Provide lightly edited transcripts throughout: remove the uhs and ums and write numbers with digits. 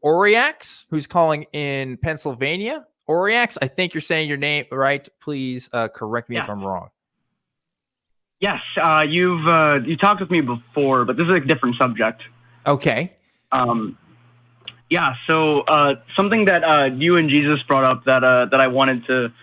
Oriax, who's calling in Pennsylvania. Oriax, I think you're saying your name right. Please correct me if I'm wrong. Yes, you talked with me before, but this is a different subject. Okay. Yeah. So something that you and Jesus brought up that I wanted to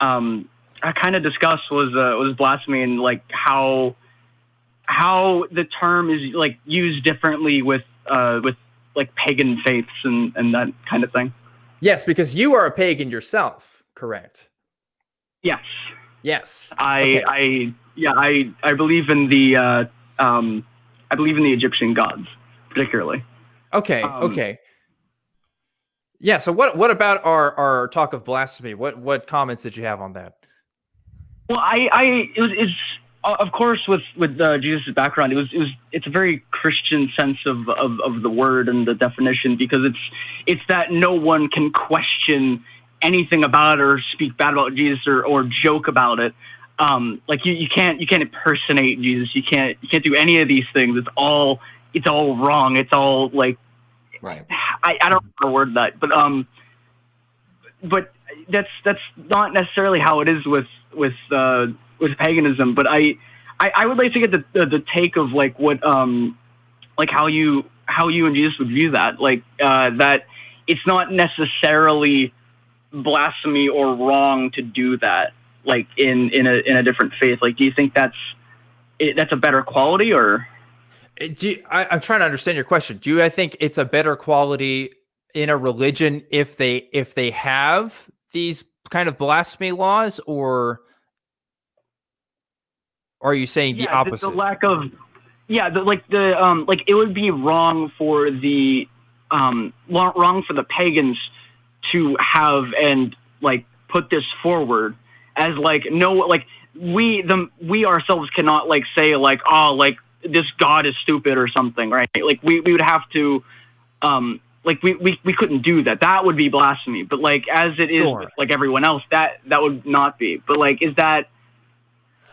kind of discuss was blasphemy, and like how the term is like used differently with like pagan faiths and that kind of thing. Yes, because you are a pagan yourself, correct? Yes. Yes. I believe in the Egyptian gods, particularly. Okay. Okay. Yeah. So what about our talk of blasphemy? What comments did you have on that? Well, it's of course with Jesus' background, it's a very Christian sense of the word and the definition, because it's that no one can question anything about it or speak bad about Jesus or joke about it. Like you can't impersonate Jesus. You can't do any of these things. It's all wrong. It's all like, right. I don't know how to word that, but that's not necessarily how it is with paganism. But I would like to get the take of like what like how you and Jesus would view that, like that it's not necessarily blasphemy or wrong to do that, like in a different faith. Like, do you think that's a better quality, or? I'm trying to understand your question. I think it's a better quality in a religion if they have these kind of blasphemy laws, or are you saying the opposite? The lack of, like it would be wrong for the pagans to have and like put this forward as like, no, like we ourselves cannot like say like, oh, like this God is stupid or something, right? Like we would have to like we couldn't do that. That would be blasphemy. But like as it is with like everyone else, that would not be. But like, is that,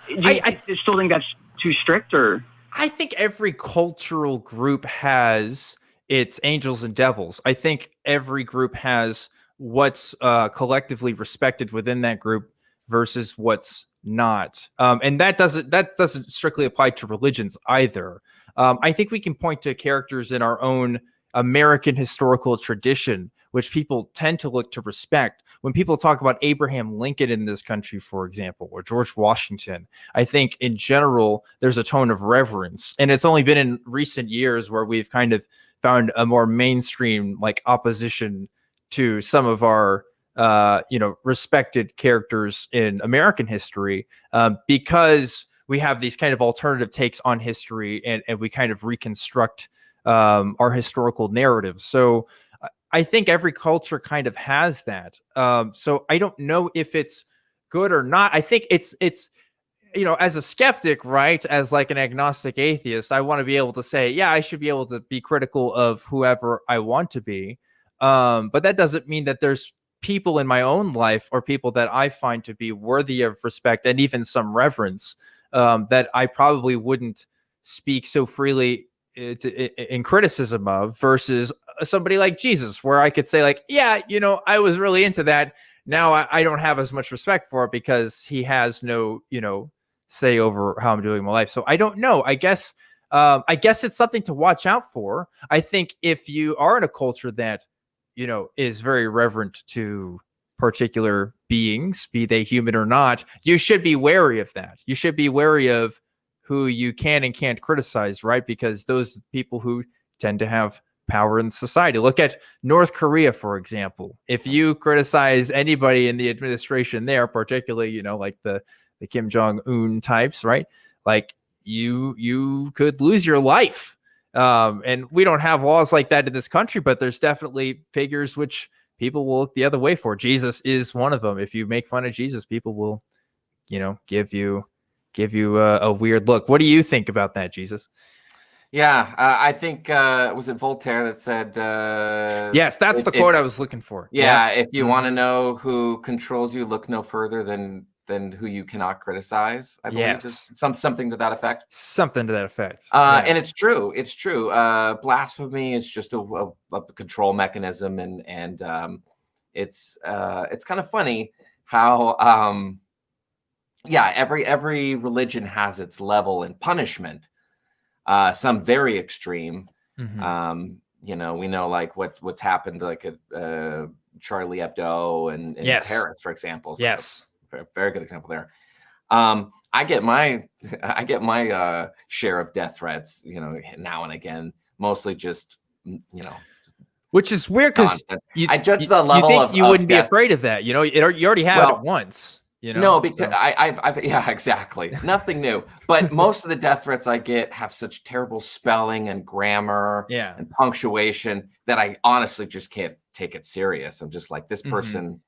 I still think that's too strict, or? I think every cultural group has its angels and devils. I think every group has what's collectively respected within that group versus what's not. And that doesn't strictly apply to religions either. I think we can point to characters in our own American historical tradition, which people tend to look to respect. When people talk about Abraham Lincoln in this country, for example, or George Washington, I think in general, there's a tone of reverence. And it's only been in recent years where we've kind of found a more mainstream like opposition to some of our respected characters in American history, because we have these kind of alternative takes on history, and we kind of reconstruct our historical narratives. So I think every culture kind of has that. So I don't know if it's good or not. I think it's as a skeptic, right, as like an agnostic atheist, I want to be able to say, yeah, I should be able to be critical of whoever I want to be. But that doesn't mean that there's people in my own life or people that I find to be worthy of respect and even some reverence that I probably wouldn't speak so freely in criticism of, versus somebody like Jesus, where I could say like, yeah, I was really into that. Now I don't have as much respect for it because he has no, say over how I'm doing my life. So I don't know. I guess it's something to watch out for. I think if you are in a culture that, is very reverent to particular beings, be they human or not, you should be wary of that. You should be wary of who you can and can't criticize, right? Because those people who tend to have power in society. Look at North Korea, for example. If you criticize anybody in the administration there, particularly, like the Kim Jong-un types, right? Like you could lose your life. And we don't have laws like that in this country, but there's definitely figures which people will look the other way for. Jesus is one of them. If you make fun of Jesus, people will, give you a weird look. What do you think about that, Jesus? Yeah, I think was it Voltaire that said? Yes, that's the quote I was looking for. Yeah, if you want to know who controls you, look no further than than who you cannot criticize. I believe Yes. something to that effect. Something to that effect. And it's true. It's true. Blasphemy is just a control mechanism, and it's kind of funny how every religion has its level in punishment. Some very extreme. Mhm. We know like what's happened like at Charlie Hebdo and in Yes. Paris, for example. Yes. A very good example there. I get my share of death threats, now and again, mostly just, Which is weird because I judge the level you think you wouldn't be death. afraid of that. You already had it once. No, because I've yeah, exactly. Nothing new. But most of the death threats I get have such terrible spelling and grammar and punctuation that I honestly just can't take it serious. I'm just like, this person,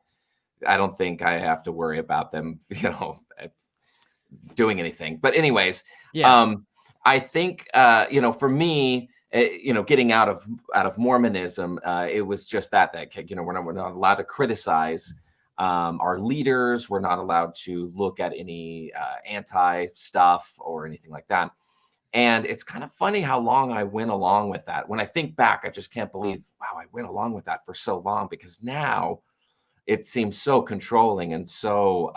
I don't think I have to worry about them, doing anything. But anyways, I think for me, getting out of Mormonism, it was just that we're not allowed to criticize our leaders. We're not allowed to look at any anti stuff or anything like that. And it's kind of funny how long I went along with that. When I think back, I just can't believe, wow, I went along with that for so long, because now it seems so controlling and so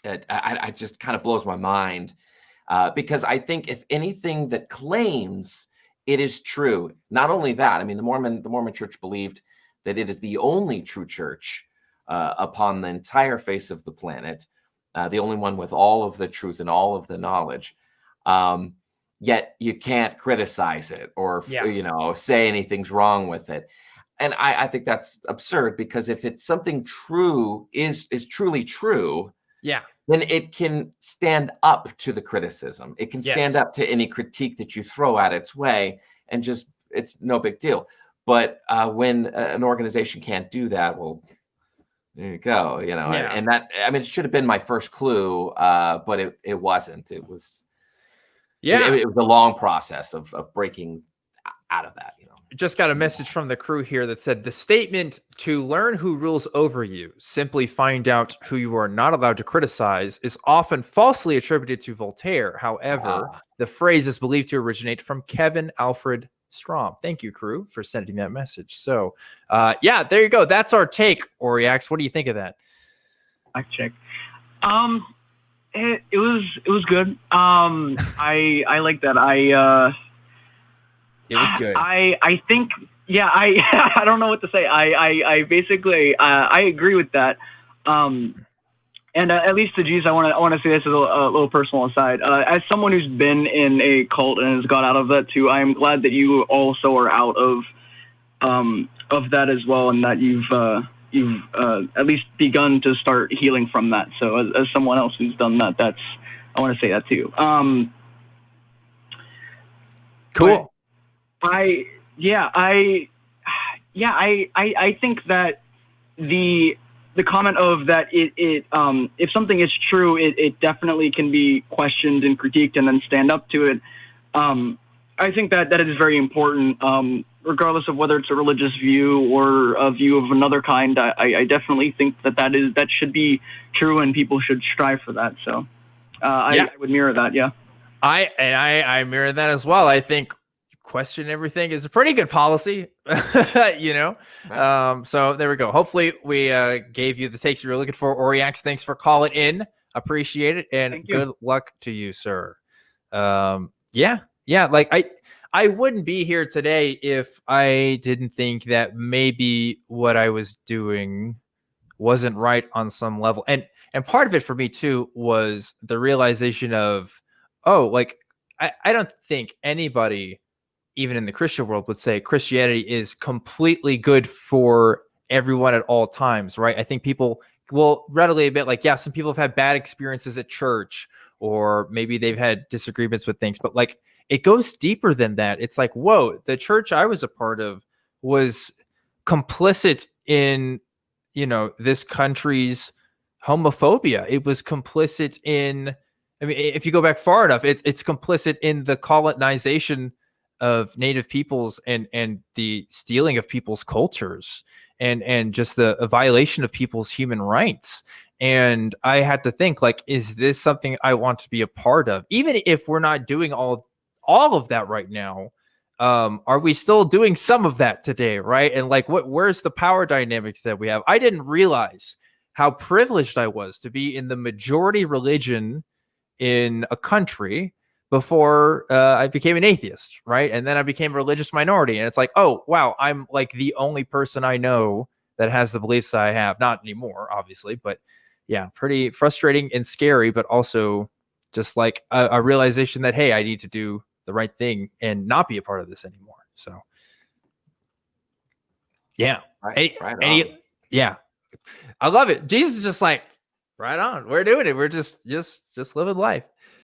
I just kind of blows my mind, because I think if anything that claims it is true, not only that, I mean, the Mormon church believed that it is the only true church upon the entire face of the planet, the only one with all of the truth and all of the knowledge. Yet you can't criticize it or say anything's wrong with it. And I think that's absurd, because if it's something true is truly true, then it can stand up to the criticism. It can stand up to any critique that you throw at its way, and just it's no big deal. But when an organization can't do that, well, there you go. And that, I mean, it should have been my first clue, but it wasn't. It was it was a long process of breaking out of that. Just got a message from the crew here that said the statement "to learn who rules over you, simply find out who you are not allowed to criticize" is often falsely attributed to Voltaire. However, the phrase is believed to originate from Kevin Alfred Strom. Thank you, crew, for sending that message. So, there you go. That's our take. Oriax, what do you think of that? I check. It was good. I like that. It was good. I think, I don't know what to say. I basically, I agree with that. And at least to Jesus, I want to say this as a little personal aside. As someone who's been in a cult and has got out of that too, I am glad that you also are out of that as well, and that you've at least begun to start healing from that. So as someone else who's done that, I want to say that too. Cool. I think that the comment of that if something is true, it definitely can be questioned and critiqued and then stand up to it. I think that is very important, regardless of whether it's a religious view or a view of another kind. I definitely think that should be true, and people should strive for that. So I would mirror that. Yeah. I mirror that as well. I think question everything is a pretty good policy, so there we go. Hopefully we gave you the takes you were looking for. Oriax, thanks for calling in, appreciate it, and good luck to you, sir. Like I wouldn't be here today if I didn't think that maybe what I was doing wasn't right on some level, and part of it for me too was the realization of, I don't think anybody, even in the Christian world, would say Christianity is completely good for everyone at all times, right? I think people will readily admit, some people have had bad experiences at church, or maybe they've had disagreements with things, but it goes deeper than that. It's like, whoa, the church I was a part of was complicit in, this country's homophobia. It was complicit in, I mean, if you go back far enough, it's complicit in the colonization of native peoples and the stealing of people's cultures and just a violation of people's human rights. And I had to think, like, is this something I want to be a part of? Even if we're not doing all of that right now, are we still doing some of that today, right? And like, where's the power dynamics that we have? I didn't realize how privileged I was to be in the majority religion in a country before I became an atheist, right? And then I became a religious minority. And it's like, oh, wow, I'm like the only person I know that has the beliefs I have. Not anymore, obviously, but yeah, pretty frustrating and scary, but also just like a realization that, hey, I need to do the right thing and not be a part of this anymore. So yeah. Yeah. I love it. Jesus is just like, right on. We're doing it. We're just living life.